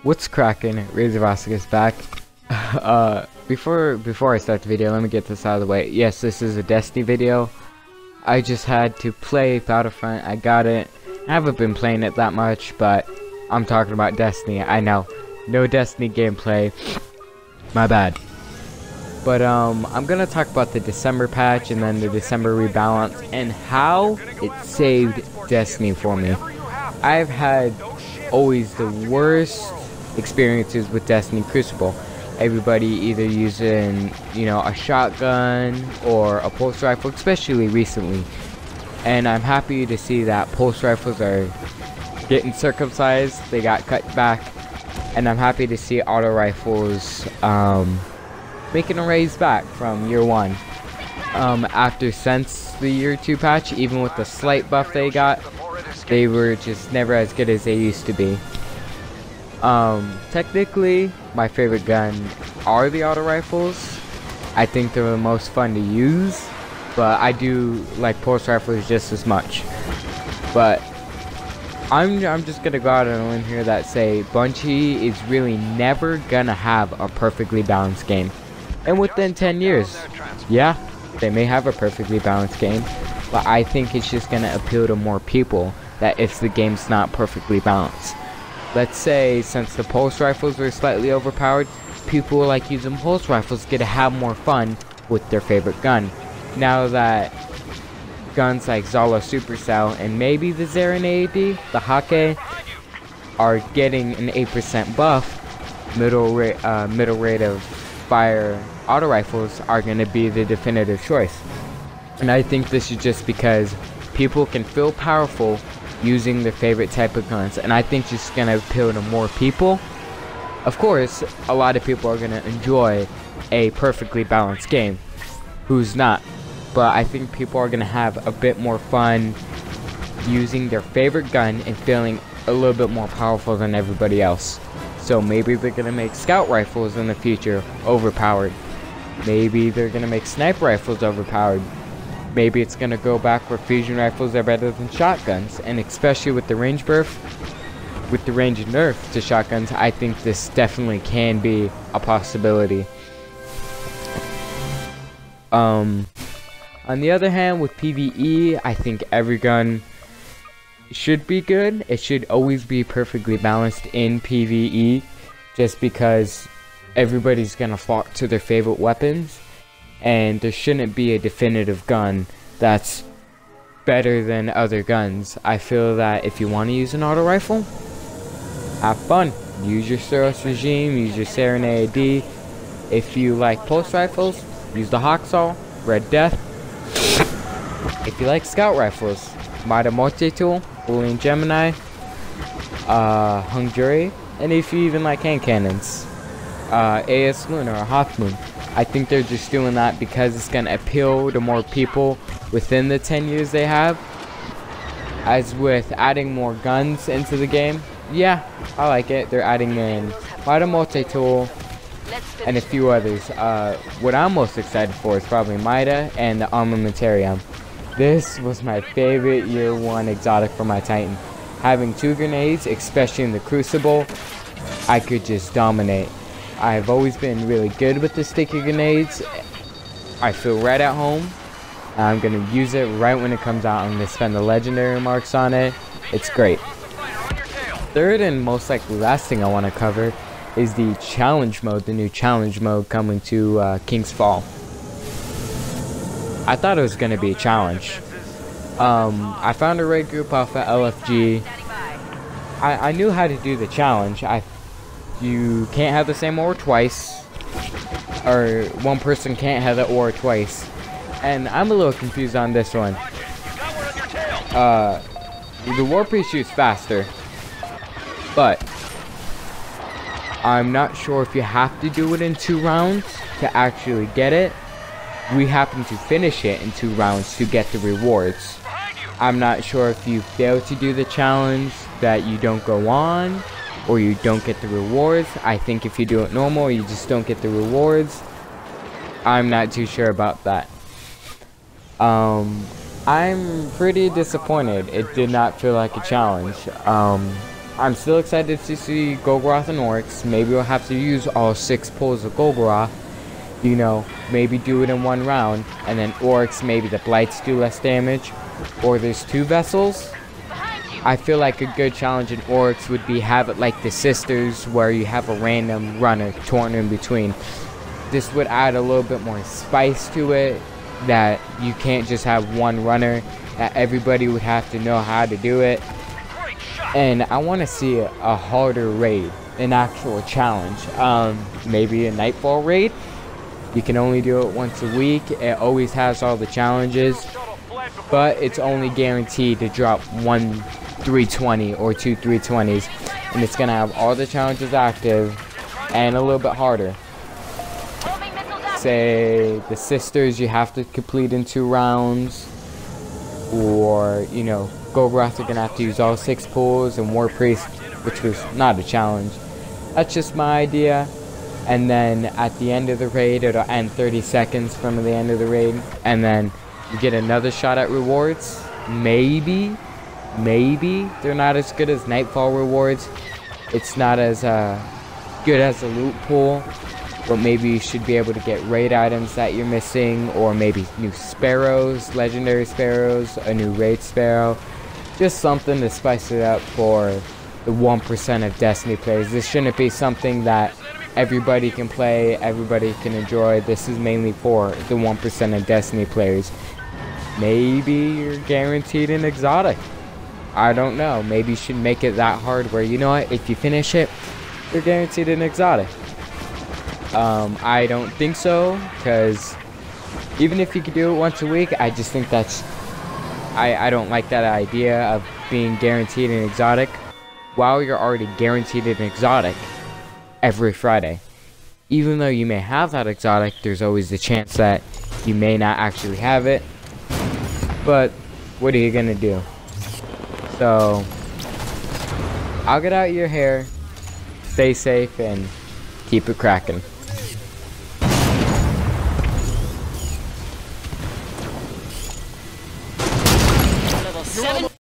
What's cracking? Razor is back. Before I start the video, let me get this out of the way. Yes, this is a Destiny video. I just had to play Battlefront. I got it. I haven't been playing it that much, but I'm talking about Destiny. I know, no Destiny gameplay. My bad. But I'm gonna talk about the December patch and then the December rebalance and how it saved Destiny for me. I've had always the worst experiences with Destiny Crucible. Everybody either using, you know, a shotgun or a pulse rifle, especially recently. And I'm happy to see that pulse rifles are getting circumcised. They got cut back, and I'm happy to see auto rifles making a raise back from year one. Since the year 2 patch, even with the slight buff they got, they were just never as good as they used to be. Technically, my favorite gun are the auto rifles. I think they're the most fun to use, but I do like pulse rifles just as much. But I'm just gonna go out on a limb here that say Bungie is really never gonna have a perfectly balanced game. And within 10 years, yeah, they may have a perfectly balanced game, but I think it's just gonna appeal to more people that if the game's not perfectly balanced. Let's say, since the pulse rifles are slightly overpowered, people who like using pulse rifles get to have more fun with their favorite gun. Now that guns like Zala Supercell and maybe the Zarin AAD, the Hake, are getting an 8% buff, middle rate of fire auto rifles are going to be the definitive choice. And I think this is just because people can feel powerful using their favorite type of guns, and I think it's just going to appeal to more people. Of course, a lot of people are going to enjoy a perfectly balanced game. Who's not? But I think people are going to have a bit more fun using their favorite gun and feeling a little bit more powerful than everybody else. So maybe they're going to make scout rifles in the future overpowered. Maybe they're going to make sniper rifles overpowered. Maybe it's going to go back where fusion rifles are better than shotguns. And especially with the range nerf to shotguns, I think this definitely can be a possibility. On the other hand, with PvE, I think every gun should be good. It should always be perfectly balanced in PvE, just because everybody's gonna flock to their favorite weapons, and there shouldn't be a definitive gun that's better than other guns. I feel that if you want to use an auto rifle, have fun. Use your Suros Regime, use your Zarin AAD. If you like pulse rifles, use the Hawksaw, Red Death. If you like scout rifles, Mida Multi-Tool, Boolean Gemini, Hungjury, and if you even like hand cannons, AS Moon or Half Moon. I think they're just doing that because it's going to appeal to more people within the 10 years they have. As with adding more guns into the game, yeah, I like it. They're adding in Mida Multi-Tool and a few others. What I'm most excited for is probably Mida and the Armamentarium. This was my favorite year 1 exotic for my Titan. Having 2 grenades, especially in the Crucible, I could just dominate. I've always been really good with the sticky grenades. I feel right at home. I'm going to use it right when it comes out. I'm going to spend the legendary marks on it. It's great. Third and most likely last thing I want to cover is the challenge mode, the new challenge mode coming to King's Fall. I thought it was going to be a challenge. I found a raid group off of LFG. I knew how to do the challenge. You can't have the same ore twice, or one person can't have the ore twice. And I'm a little confused on this one. The War Priest shoots faster, but I'm not sure if you have to do it in 2 rounds to actually get it. We happen to finish it in 2 rounds to get the rewards. I'm not sure if you fail to do the challenge that you don't go on, or you don't get the rewards. I think if you do it normal, you just don't get the rewards. I'm not too sure about that. I'm pretty disappointed. It did not feel like a challenge. I'm still excited to see Golgoroth and Oryx. Maybe we'll have to use all 6 pulls of Golgoroth. You know, maybe do it in one round, and then Oryx, maybe the Blights do less damage. Or there's 2 vessels. I feel like a good challenge in Oryx would be have it like the Sisters, where you have a random runner torn in between. This would add a little bit more spice to it, that you can't just have one runner, that everybody would have to know how to do it. And I want to see a harder raid, an actual challenge. Maybe a Nightfall raid. You can only do it once a week. It always has all the challenges, but it's only guaranteed to drop 1 320 or 2 320s, and it's gonna have all the challenges active and a little bit harder. Say the Sisters you have to complete in 2 rounds, or you know, Golgoroth are gonna have to use all 6 pulls, and War Priest, which was not a challenge. That's just my idea. And then at the end of the raid, it'll end 30 seconds from the end of the raid, and then you get another shot at rewards. Maybe they're not as good as Nightfall rewards. It's not as good as a loot pool, but maybe you should be able to get raid items that you're missing, or maybe new sparrows, legendary sparrows, a new raid sparrow, just something to spice it up for the 1% of Destiny players. This shouldn't be something that everybody can play, everybody can enjoy. This is mainly for the 1% of Destiny players. Maybe you're guaranteed an exotic. I don't know. Maybe you should make it that hard where, you know what, if you finish it, you're guaranteed an exotic. I don't think so, because even if you could do it once a week, I just think that's... I don't like that idea of being guaranteed an exotic while you're already guaranteed an exotic every Friday. Even though you may have that exotic, there's always the chance that you may not actually have it. But what are you gonna do? So I'll get out your hair, stay safe, and keep it cracking.